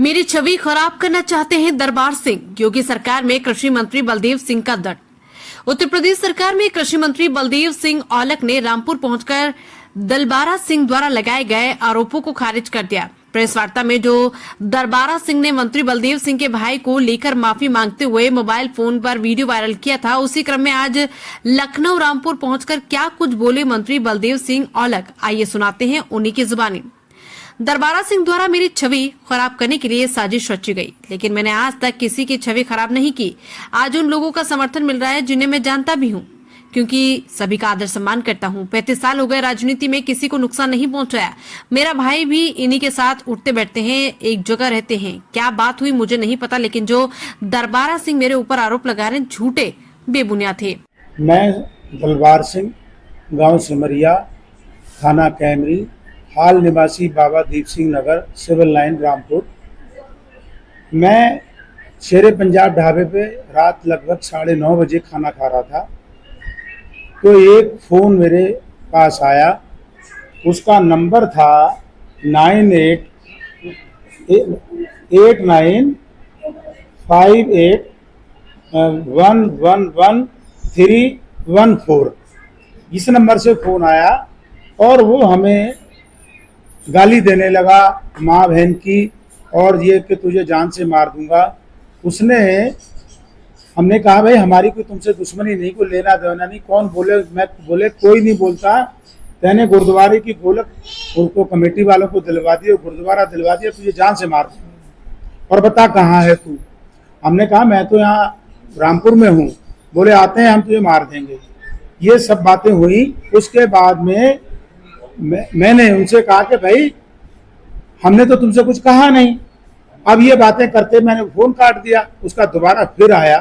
मेरी छवि खराब करना चाहते हैं दरबार सिंह। योगी सरकार में कृषि मंत्री बलदेव सिंह का दट। उत्तर प्रदेश सरकार में कृषि मंत्री बलदेव सिंह औलख ने रामपुर पहुंचकर दलबारा सिंह द्वारा लगाए गए आरोपों को खारिज कर दिया। प्रेस वार्ता में जो दरबारा सिंह ने मंत्री बलदेव सिंह के भाई को लेकर माफी मांगते हुए मोबाइल फोन पर वीडियो वायरल किया था, उसी क्रम में आज लखनऊ रामपुर पहुंचकर क्या कुछ बोले मंत्री बलदेव सिंह औलख, आइए सुनाते हैं उन्हीं की जुबानी। दरबारा सिंह द्वारा मेरी छवि खराब करने के लिए साजिश रची गई, लेकिन मैंने आज तक किसी की छवि खराब नहीं की। आज उन लोगों का समर्थन मिल रहा है जिन्हें मैं जानता भी हूँ, क्योंकि सभी का आदर सम्मान करता हूँ। 35 साल हो गए राजनीति में, किसी को नुकसान नहीं पहुंचाया। मेरा भाई भी इन्हीं के साथ उठते बैठते हैं, एक जगह रहते हैं। क्या बात हुई मुझे नहीं पता, लेकिन जो दरबारा सिंह मेरे ऊपर आरोप लगा रहे हैं झूठे बेबुनियाद थे। मैं दलबार सिंह, गांव सिमरिया, थाना कैमरी, हाल निवासी बाबा दीप सिंह नगर, सिविल लाइन रामपुर। मैं शेरे पंजाब ढाबे पे रात लगभग 9:30 बजे खाना खा रहा था, तो एक फ़ोन मेरे पास आया। उसका नंबर था 988958111314। इस नंबर से फ़ोन आया और वो हमें गाली देने लगा, माँ बहन की, और ये कि तुझे जान से मार दूंगा। हमने कहा भाई हमारी कोई तुमसे दुश्मनी नहीं, कोई लेना देना नहीं। कौन बोले? मैं बोले कोई नहीं बोलता, मैंने गुरुद्वारे की गोलक उनको कमेटी वालों को दिलवा दिया, गुरुद्वारा दिलवा दिया, तुझे जान से मार दूंगा। और बता कहाँ है तू? हमने कहा मैं तो यहाँ रामपुर में हूँ। बोले आते हैं हम तुझे मार देंगे। ये सब बातें हुई। उसके बाद में मैंने उनसे कहा कि भाई हमने तो तुमसे कुछ कहा नहीं। अब ये बातें करते मैंने फोन काट दिया। उसका दोबारा फिर आया,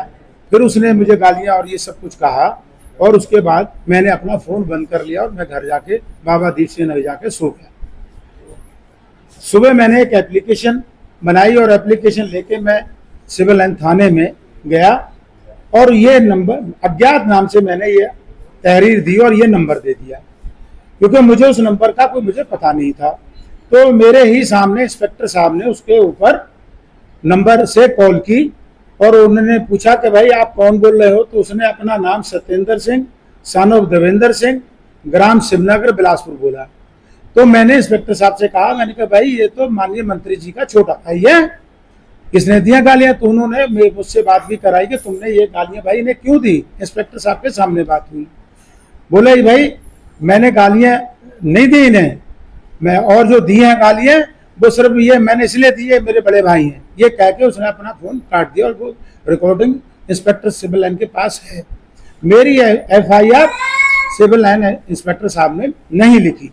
फिर उसने मुझे गालियां और ये सब कुछ कहा, और उसके बाद मैंने अपना फोन बंद कर लिया और मैं घर जाके बाबा दीप सिंह नगर जाके सो गया। सुबह मैंने एक एप्लीकेशन बनाई और एप्लीकेशन लेके मैं सिविल लाइन थाने में गया और ये नंबर अज्ञात नाम से मैंने ये तहरीर दी और ये नंबर दे दिया, क्योंकि मुझे उस नंबर का कोई मुझे पता नहीं था। तो मेरे ही सामने इंस्पेक्टर साहब ने उसके ऊपर नंबर से कॉल की और उन्होंने पूछा कि भाई आप कौन बोल रहे हो? तो उसने अपना नाम सत्येंद्र सिंह, सन ऑफ देवेंद्र सिंह, ग्राम शिवनगर, बिलासपुर बोला। तो मैंने इंस्पेक्टर साहब से कहा, मैंने कहा भाई ये तो माननीय मंत्री जी का छोटा भाई है, किसने दिया गालियां? तो उन्होंने मुझसे बात भी कराई कि तुमने ये गालियां भाई इन्हें क्यों दी? इंस्पेक्टर साहब के सामने बात हुई। बोले भाई मैंने गालियां नहीं दी इन्हें, मैं और जो दी हैं गालियां वो सिर्फ ये मैंने इसलिए दी है, मेरे बड़े भाई हैं। ये कह के उसने अपना फोन काट दिया और वो रिकॉर्डिंग इंस्पेक्टर सिविल लाइन के पास है। मेरी FIR सिविल लाइन इंस्पेक्टर साहब ने नहीं लिखी।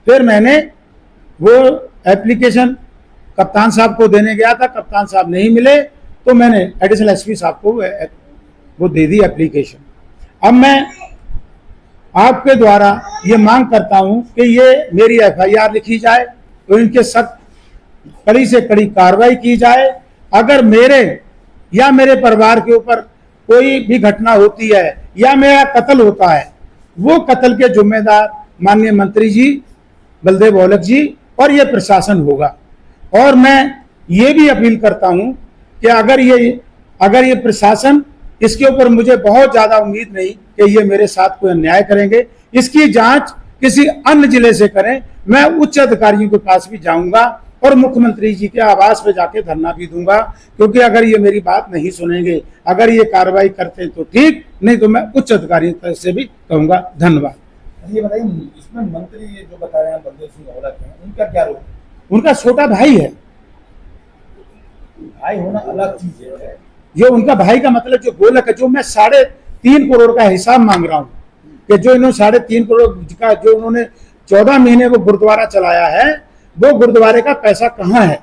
फिर मैंने वो एप्लीकेशन कप्तान साहब को देने गया था, कप्तान साहब नहीं मिले, तो मैंने एडिशनल SP साहब को वो दे दी एप्लीकेशन। अब मैं आपके द्वारा ये मांग करता हूं कि ये मेरी FIR लिखी जाए और इनके सख्त कड़ी से कड़ी कार्रवाई की जाए। अगर मेरे या मेरे परिवार के ऊपर कोई भी घटना होती है या मेरा कत्ल होता है, वो कत्ल के जिम्मेदार माननीय मंत्री जी बलदेव औलख जी और ये प्रशासन होगा। और मैं ये भी अपील करता हूं कि अगर ये प्रशासन, इसके ऊपर मुझे बहुत ज्यादा उम्मीद नहीं कि ये मेरे साथ कोई अन्याय करेंगे, इसकी जांच किसी अन्य जिले से करें। मैं उच्च अधिकारियों के पास भी जाऊंगा और मुख्यमंत्री जी के आवास पे जाके धरना भी दूंगा, क्योंकि अगर ये मेरी बात नहीं सुनेंगे, अगर ये कार्रवाई करते हैं तो ठीक, नहीं तो मैं उच्च अधिकारियों से भी कहूंगा। धन्यवाद। ये बताइए, इसमें मंत्री ये जो बता रहे हैं बलदेव सिंह औलख हैं, उनका क्या रोल? उनका छोटा भाई है। भाई होना अलग चीज है। जो उनका भाई का मतलब जो गोलक है, जो मैं 3.5 करोड़ का हिसाब मांग रहा हूँ कि जो इन्होंने 3.5 करोड़ का जो उन्होंने 14 महीने वो गुरुद्वारा चलाया है, वो गुरुद्वारे का पैसा कहाँ है?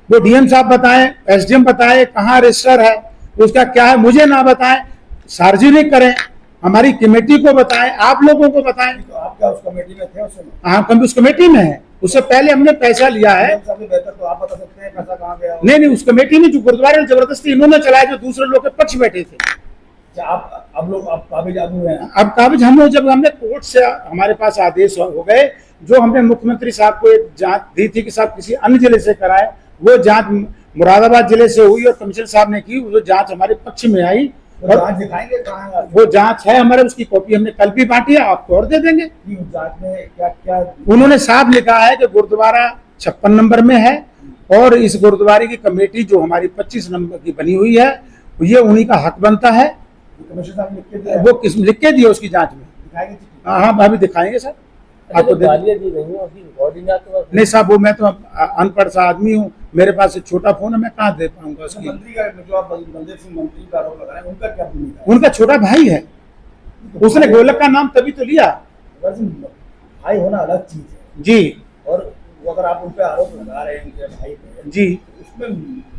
वो DM साहब बताएं, SDM बताएं, कहाँ रजिस्टर है, उसका क्या है, मुझे ना बताएं, सार्वजनिक करें, हमारी कमेटी को बताएं, आप लोगों को बताएं। तो आप क्या उस कमेटी में थे उस समय? हाँ, हम उस कमेटी में है। उससे पहले हमने पैसा लिया है। सबसे बेहतर तो आप बता सकते हैं पैसा कहाँ गया? नहीं, उस कमेटी में जो गुरुद्वारे जबरदस्ती इन्होंने चलाया, जो दूसरे लोग के पक्ष बैठे थे। आप काबिज आदमी हैं? अब काबिज हम लोग, जब हमने कोर्ट से हमारे पास आदेश हो गए, जो हमने मुख्यमंत्री साहब को एक जांच दी थी कि साहब किसी अन्य जिले से कराए, वो जांच मुरादाबाद जिले से हुई और कमिश्नर साहब ने की, वो जांच हमारे पक्ष में आई। तो जांच दिखाएंगे कहाँ है? वो जांच है हमारे, उसकी कॉपी हमने कल भी बांटी है, आपको और दे देंगे। कि उस जांच में क्या क्या उन्होंने साफ लिखा है कि गुरुद्वारा 56 नंबर में है और इस गुरुद्वारे की कमेटी जो हमारी 25 नंबर की बनी हुई है, ये उन्हीं का हक बनता है। कमिश्नर साहब लिख के दिया? वो किस लिख के दिए उसकी जांच में? दिखाएंगे? हाँ, अभी दिखाएंगे सर आपको। नहीं साहब, वो मैं तो अनपढ़ सा आदमी हूँ, मेरे पास एक छोटा फोन है, मैं कहाँ दे पाऊंगा उसकी। मंत्री का जो आप बलदेव सिंह मंत्री का आरोप लगा रहे हैं, उनका क्या भूमिका है? उनका छोटा भाई है, उसने गोलक का नाम तभी तो लिया। भाई होना अलग चीज है जी, और वो अगर आप उन पे आरोप लगा रहे हैं उनके भाई पे, जी, उसमें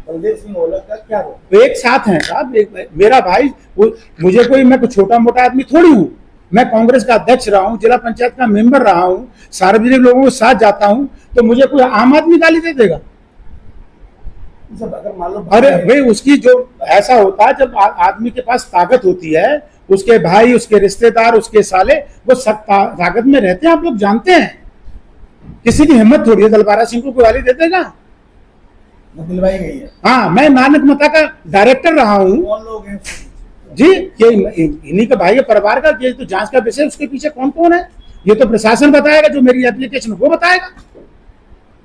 बलदेव सिंह ओलक का क्या रोल? वो एक साथ हैं साहब, मेरा भाई। मुझे कोई, मैं कोई छोटा मोटा आदमी थोड़ी हूँ, मैं कांग्रेस का अध्यक्ष रहा हूँ, जिला पंचायत का मेंबर रहा हूँ, सार्वजनिक लोगों के साथ जाता हूँ, तो मुझे कोई आम आदमी गाली दे देगा? अगर मान लो अरे भाई, उसकी जो ऐसा होता है, जब आदमी के पास ताकत होती है, उसके भाई, उसके रिश्तेदार, उसके साले, वो सब ताकत में रहते हैं, आप लोग जानते हैं। किसी की हिम्मत थोड़ी है दलबारा सिंह को कोई गाली दे देगा? दिलवाई गई है। हाँ, मैं नानक मता का डायरेक्टर रहा हूँ कौन लोग हैं जी, ये इन्हीं के भाई के परिवार का, ये तो जांच का विषय, उसके पीछे कौन कौन है ये तो प्रशासन बताएगा, जो मेरी एप्लीकेशन वो बताएगा।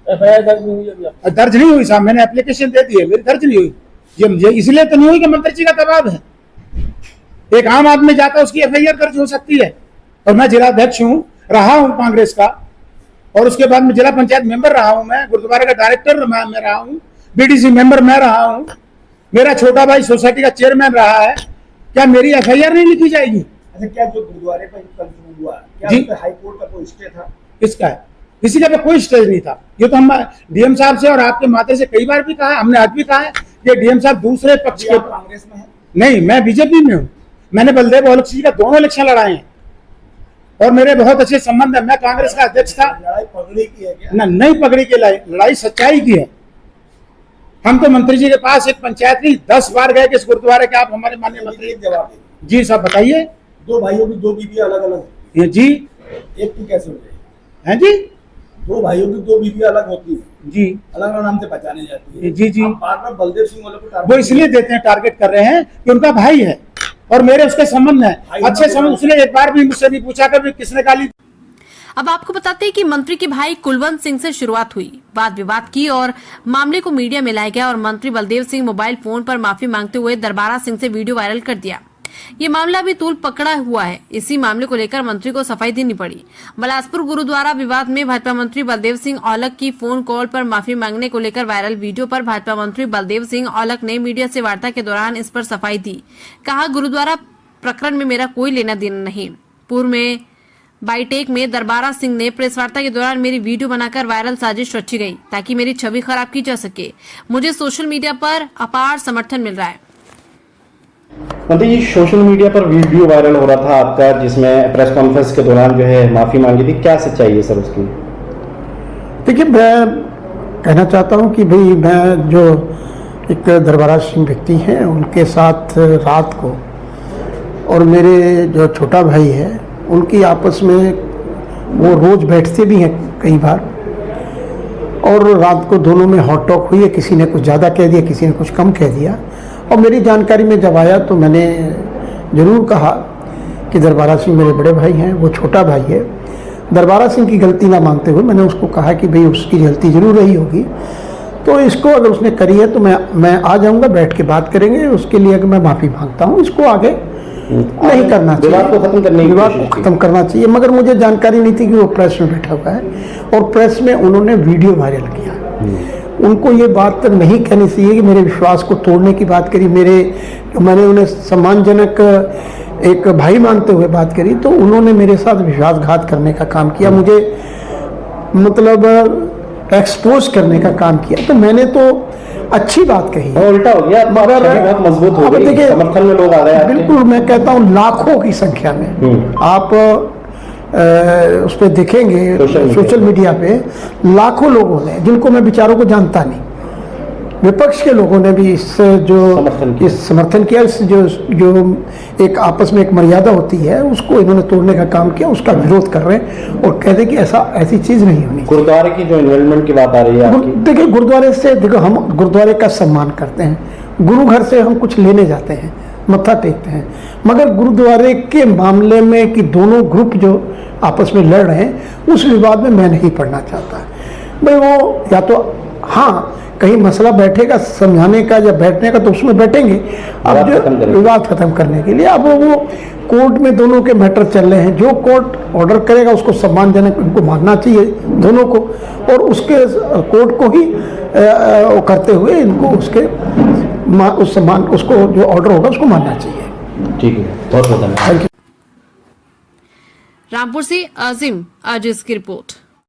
एफआईआर दर्ज नहीं हुई अभी? दर्ज नहीं हुई साहब, मैंने एप्लीकेशन दे दी है, मेरी दर्ज नहीं हुई। ये इसलिए तो नहीं हुई कि मंत्री जी का दबाव है। एक आम आदमी जाता है, उसकी एफआईआर दर्ज हो सकती है। और मैं जिलाध्यक्ष हूँ, रहा हूँ कांग्रेस का, और उसके बाद में जिला पंचायत मेंबर रहा हूँ, मैं गुरुद्वारे का डायरेक्टर मैं रहा हूँ, बीडीसी मेंबर मैं रहा हूँ, मेरा छोटा भाई सोसाइटी का चेयरमैन रहा है। क्या मेरी एफआईआर नहीं लिखी जाएगी? अच्छा, क्या जो गुरुद्वारे पर कल हुआ, क्या जी? उस पे हाई कोर्ट का कोई स्टे था? किसका है? किसी का कोई स्टेज नहीं था। ये तो हम डीएम साहब से और आपके माते से कई बार भी कहा है, हमने आज भी कहा है कि डीएम साहब दूसरे पक्ष के। कांग्रेस में है? नहीं, मैं बीजेपी में हूँ। मैंने बलदेव औलख जी का दोनों इलेक्शन लड़ाए हैं और मेरे बहुत अच्छे संबंध है। मैं कांग्रेस का अध्यक्ष था। लड़ाई पगड़ी की है क्या? ना, नहीं पगड़ी की लड़ाई सच्चाई की है। हम तो मंत्री जी के पास एक पंचायत नहीं 10 बार गए कि इस गुरुद्वारे के आप हमारे माननीय मंत्री। एक जवाब दे। जी साहब, बताइए। दो भाइयों की दो बीवियां अलग अलग ये जी, एक की कैसे हो गई? हैं जी, दो भाइयों की दो बीवियां अलग होती है, जी, अलग अलग नाम से पहचानी जाती है। जी, जी। आप बार बार बलदेव सिंह ओलक को टारगेट वो इसलिए देते हैं, टारगेट कर रहे हैं कि उनका भाई है और मेरे उसके संबंध है, अच्छे संबंध। उसने एक बार भी मुझसे नहीं पूछा कि किसने गाली। अब आपको बताते हैं कि मंत्री के भाई कुलवंत सिंह से शुरुआत हुई, वाद विवाद की और मामले को मीडिया में लाया गया और मंत्री बलदेव सिंह मोबाइल फोन पर माफी मांगते हुए दरबारा सिंह से वीडियो वायरल कर दिया। ये मामला भी तूल पकड़ा हुआ है। इसी मामले को लेकर मंत्री को सफाई देनी पड़ी। बिलासपुर गुरुद्वारा विवाद में भाजपा मंत्री बलदेव सिंह औलख की फोन कॉल पर माफी मांगने को लेकर वायरल वीडियो पर भाजपा मंत्री बलदेव सिंह औलख ने मीडिया से वार्ता के दौरान इस पर सफाई दी। कहा, गुरुद्वारा प्रकरण में मेरा कोई लेना देना नहीं। पूर्व में बाईटेक में दरबारा सिंह ने प्रेस वार्ता के दौरान मेरी वीडियो बनाकर वायरल साजिश रची गई ताकि मेरी छवि खराब की जा सके। मुझे सोशल मीडिया पर अपार समर्थन मिल रहा है। मंत्री जी, सोशल मीडिया पर वीडियो वायरल हो रहा था आपका, जिसमें प्रेस कॉन्फ्रेंस के दौरान जो है माफी मांगी थी, क्या सच्चाई है सर उसकी? देखिए, मैं कहना चाहता हूं कि भाई मैं जो एक दरबारा सिंह व्यक्ति हैं, उनके साथ रात को, और मेरे जो छोटा भाई है उनकी आपस में वो रोज़ बैठते भी हैं कई बार, और रात को दोनों में हॉट टॉक हुई है। किसी ने कुछ ज़्यादा कह दिया, किसी ने कुछ कम कह दिया। और मेरी जानकारी में जब आया तो मैंने ज़रूर कहा कि दरबारा सिंह मेरे बड़े भाई हैं, वो छोटा भाई है। दरबारा सिंह की गलती ना मानते हुए मैंने उसको कहा कि भाई उसकी गलती ज़रूर रही होगी, तो इसको अगर उसने करी है तो मैं आ जाऊँगा, बैठ के बात करेंगे। उसके लिए अगर मैं माफ़ी मांगता हूँ, इसको आगे नहीं करना चाहिए, विवाद को खत्म करने की विवाद कोशिश को की। खत्म करना चाहिए। मगर मुझे जानकारी नहीं थी कि वो प्रेस में बैठा हुआ है और प्रेस में उन्होंने वीडियो वायरल किया। उनको ये बात नहीं कहनी चाहिए कि मेरे विश्वास को तोड़ने की बात करी, मैंने उन्हें सम्मानजनक एक भाई मानते हुए बात करी, तो उन्होंने मेरे साथ विश्वासघात करने का काम किया, मुझे मतलब एक्सपोज करने का काम किया। तो मैंने तो अच्छी बात कही, उल्टा हो गया, मगर बहुत मजबूत हो गई, देखिए, समर्थन में लोग आ रहे हैं। बिल्कुल, मैं कहता हूँ लाखों की संख्या में आप उस पर देखेंगे, सोशल मीडिया पे लाखों लोगों ने, जिनको मैं बेचारों को जानता नहीं, विपक्ष के लोगों ने भी इस जो समर्थन किया, इस जो एक आपस में एक मर्यादा होती है उसको इन्होंने तोड़ने का काम किया, उसका विरोध कर रहे हैं और कहते हैं कि ऐसी चीज़ नहीं होनी। गुरुद्वारे की जो इन्वॉल्वमेंट की बात आ रही है आपकी, देखिए गुरुद्वारे से, देखो हम गुरुद्वारे का सम्मान करते हैं, गुरु घर से हम कुछ लेने जाते हैं, मत्था टेकते हैं, मगर गुरुद्वारे के मामले में कि दोनों ग्रुप जो आपस में लड़ रहे हैं उस विवाद में मैं नहीं पड़ना चाहता। भाई वो या तो हाँ कहीं मसला बैठेगा समझाने का या बैठने का तो उसमें बैठेंगे, अब जो विवाद खत्म करने के लिए अब वो कोर्ट में दोनों के मैटर चल रहे हैं, जो कोर्ट ऑर्डर करेगा उसको सम्मानजनक उनको मानना चाहिए दोनों को, और उसके कोर्ट को ही वो करते हुए इनको उसके उस सम्मान उसको जो ऑर्डर होगा उसको मानना चाहिए। ठीक है, बहुत बहुत धन्यवाद। रामपुर से आजिम आज की रिपोर्ट।